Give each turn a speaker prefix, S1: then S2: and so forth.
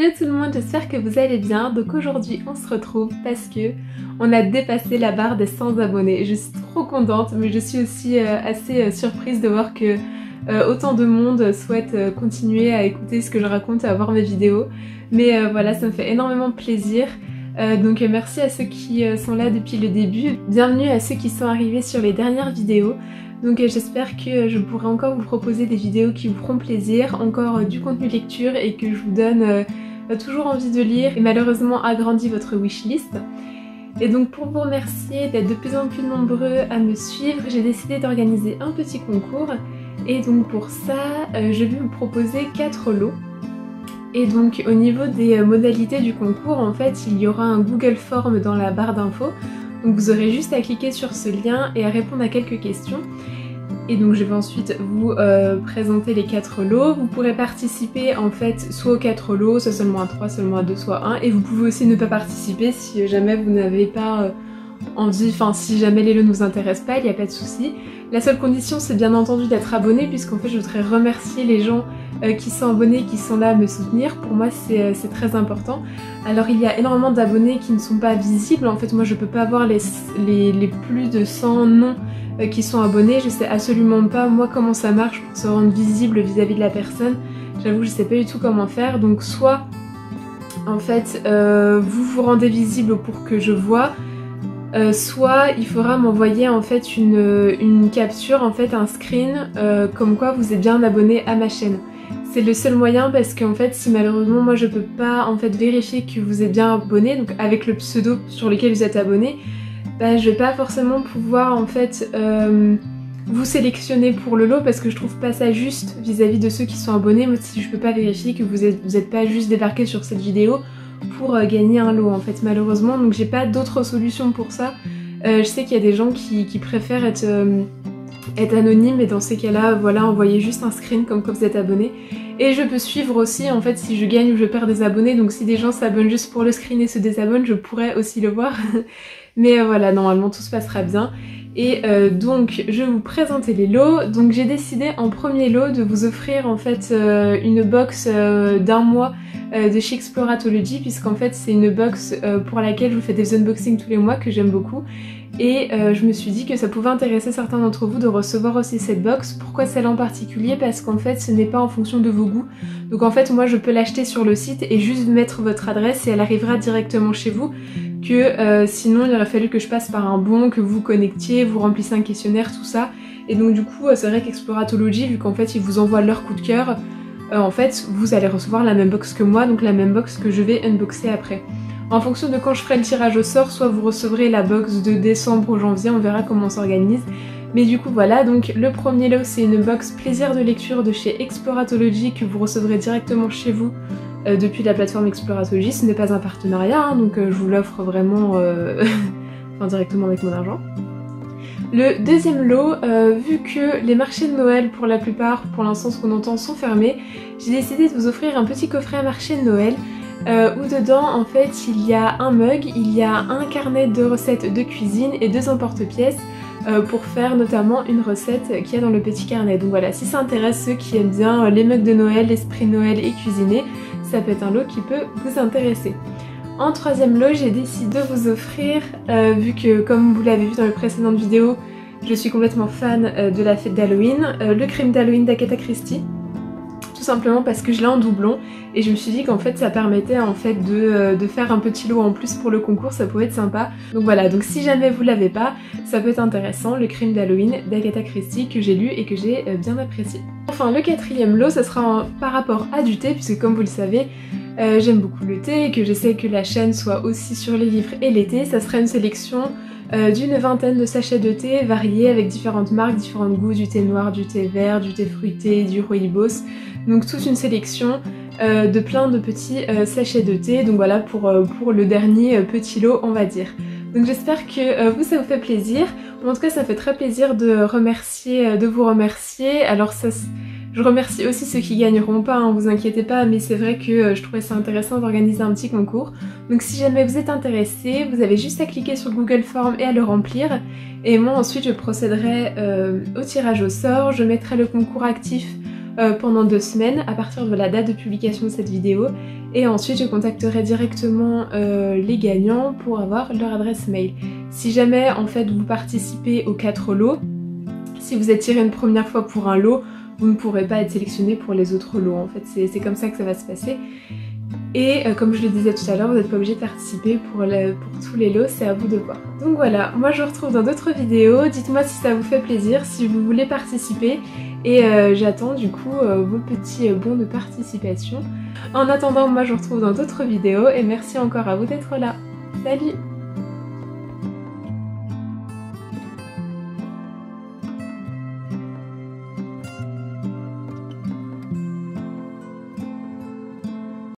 S1: Hello tout le monde, j'espère que vous allez bien. Donc aujourd'hui on se retrouve parce que on a dépassé la barre des 100 abonnés. Je suis trop contente, mais je suis aussi assez surprise de voir que autant de monde souhaite continuer à écouter ce que je raconte et à voir mes vidéos. Mais voilà, ça me fait énormément plaisir. Donc merci à ceux qui sont là depuis le début. Bienvenue à ceux qui sont arrivés sur les dernières vidéos. Donc j'espère que je pourrai encore vous proposer des vidéos qui vous feront plaisir, encore du contenu lecture et que je vous donne toujours envie de lire et malheureusement agrandit votre wishlist. Et donc pour vous remercier d'être de plus en plus nombreux à me suivre, j'ai décidé d'organiser un petit concours. Et donc pour ça, je vais vous proposer 4 lots. Et donc au niveau des modalités du concours, en fait, il y aura un Google Form dans la barre d'infos. Donc vous aurez juste à cliquer sur ce lien et à répondre à quelques questions. Et donc je vais ensuite vous présenter les 4 lots. Vous pourrez participer en fait soit aux 4 lots, soit seulement à 3, seulement à 2, soit 1. Et vous pouvez aussi ne pas participer si jamais vous n'avez pas envie, enfin si jamais les lots ne vous intéressent pas, il n'y a pas de souci. La seule condition c'est bien entendu d'être abonné, puisqu'en fait je voudrais remercier les gens qui sont abonnés, qui sont là à me soutenir. Pour moi c'est très important. Alors il y a énormément d'abonnés qui ne sont pas visibles, en fait moi je peux pas voir les plus de 100 noms qui sont abonnés, je sais absolument pas moi comment ça marche pour se rendre visible vis-à-vis de la personne. J'avoue je sais pas du tout comment faire, donc soit en fait vous vous rendez visible pour que je vois, soit il faudra m'envoyer en fait une capture, en fait un screen comme quoi vous êtes bien abonné à ma chaîne. C'est le seul moyen, parce qu'en fait si malheureusement moi je peux pas en fait vérifier que vous êtes bien abonné, donc avec le pseudo sur lequel vous êtes abonné, bah je vais pas forcément pouvoir en fait vous sélectionner pour le lot, parce que je trouve pas ça juste vis-à-vis de ceux qui sont abonnés. Moi si je peux pas vérifier que vous êtes pas juste débarqué sur cette vidéo pour gagner un lot en fait, malheureusement, donc j'ai pas d'autre solution pour ça. Je sais qu'il y a des gens qui préfèrent être anonyme, et dans ces cas-là, voilà, envoyez juste un screen comme quoi vous êtes abonné. Et je peux suivre aussi en fait si je gagne ou je perds des abonnés, donc si des gens s'abonnent juste pour le screen et se désabonnent, je pourrais aussi le voir. Mais voilà, normalement tout se passera bien. Et donc je vais vous présenter les lots. Donc j'ai décidé en premier lot de vous offrir en fait une box d'un mois de chez Exploratology, puisqu'en fait c'est une box pour laquelle je vous fais des unboxings tous les mois, que j'aime beaucoup. Et je me suis dit que ça pouvait intéresser certains d'entre vous de recevoir aussi cette box. Pourquoi celle en particulier? Parce qu'en fait ce n'est pas en fonction de vos goûts. Donc en fait moi je peux l'acheter sur le site et juste mettre votre adresse et elle arrivera directement chez vous. Que sinon il aurait fallu que je passe par un bon, que vous connectiez, vous remplissiez un questionnaire, tout ça. Et donc du coup c'est vrai qu'Exploratology, vu qu'en fait ils vous envoient leur coup de cœur, en fait vous allez recevoir la même box que moi, donc la même box que je vais unboxer après. En fonction de quand je ferai le tirage au sort, soit vous recevrez la box de décembre ou janvier, on verra comment on s'organise. Mais du coup voilà, donc le premier lot c'est une box plaisir de lecture de chez Exploratology que vous recevrez directement chez vous depuis la plateforme Exploratology. Ce n'est pas un partenariat, hein, donc je vous l'offre vraiment enfin, directement avec mon argent. Le deuxième lot, vu que les marchés de Noël pour la plupart, pour l'instant ce qu'on entend, sont fermés, j'ai décidé de vous offrir un petit coffret à marché de Noël. Où dedans en fait il y a un mug, il y a un carnet de recettes de cuisine et 2 emporte-pièces pour faire notamment une recette qu'il y a dans le petit carnet. Donc voilà, si ça intéresse ceux qui aiment bien les mugs de Noël, l'esprit Noël et cuisiner, ça peut être un lot qui peut vous intéresser. En troisième lot, j'ai décidé de vous offrir, vu que comme vous l'avez vu dans les précédentes vidéos, je suis complètement fan de la fête d'Halloween, le crime d'Halloween d'Agatha Christie. Tout simplement parce que je l'ai en doublon et je me suis dit qu'en fait ça permettait en fait de faire un petit lot en plus pour le concours, ça pouvait être sympa. Donc voilà, donc si jamais vous l'avez pas, ça peut être intéressant, le crime d'Halloween d'Agatha Christie, que j'ai lu et que j'ai bien apprécié. Enfin le quatrième lot, ça sera par rapport à du thé, puisque comme vous le savez, j'aime beaucoup le thé et que j'essaie que la chaîne soit aussi sur les livres et les thés. Ça sera une sélection d'une vingtaine de sachets de thé variés avec différentes marques, différents goûts, du thé noir, du thé vert, du thé fruité, du rooibos. Donc toute une sélection de plein de petits sachets de thé, donc voilà pour le dernier petit lot on va dire. Donc j'espère que vous ça vous fait plaisir. En tout cas ça fait très plaisir de vous remercier. Alors ça, je remercie aussi ceux qui gagneront pas, hein, vous inquiétez pas, mais c'est vrai que je trouvais ça intéressant d'organiser un petit concours. Donc si jamais vous êtes intéressé, vous avez juste à cliquer sur Google Form et à le remplir. Et moi ensuite je procéderai au tirage au sort, je mettrai le concours actif pendant 2 semaines à partir de la date de publication de cette vidéo, et ensuite je contacterai directement les gagnants pour avoir leur adresse mail. Si jamais en fait vous participez aux 4 lots, si vous êtes tiré une première fois pour un lot, vous ne pourrez pas être sélectionné pour les autres lots, en fait c'est comme ça que ça va se passer. Et comme je le disais tout à l'heure, vous n'êtes pas obligé de participer pour tous les lots, c'est à vous de voir. Donc voilà, moi je vous retrouve dans d'autres vidéos, dites-moi si ça vous fait plaisir, si vous voulez participer, et j'attends du coup vos petits bons de participation. En attendant, moi je vous retrouve dans d'autres vidéos, et merci encore à vous d'être là. Salut!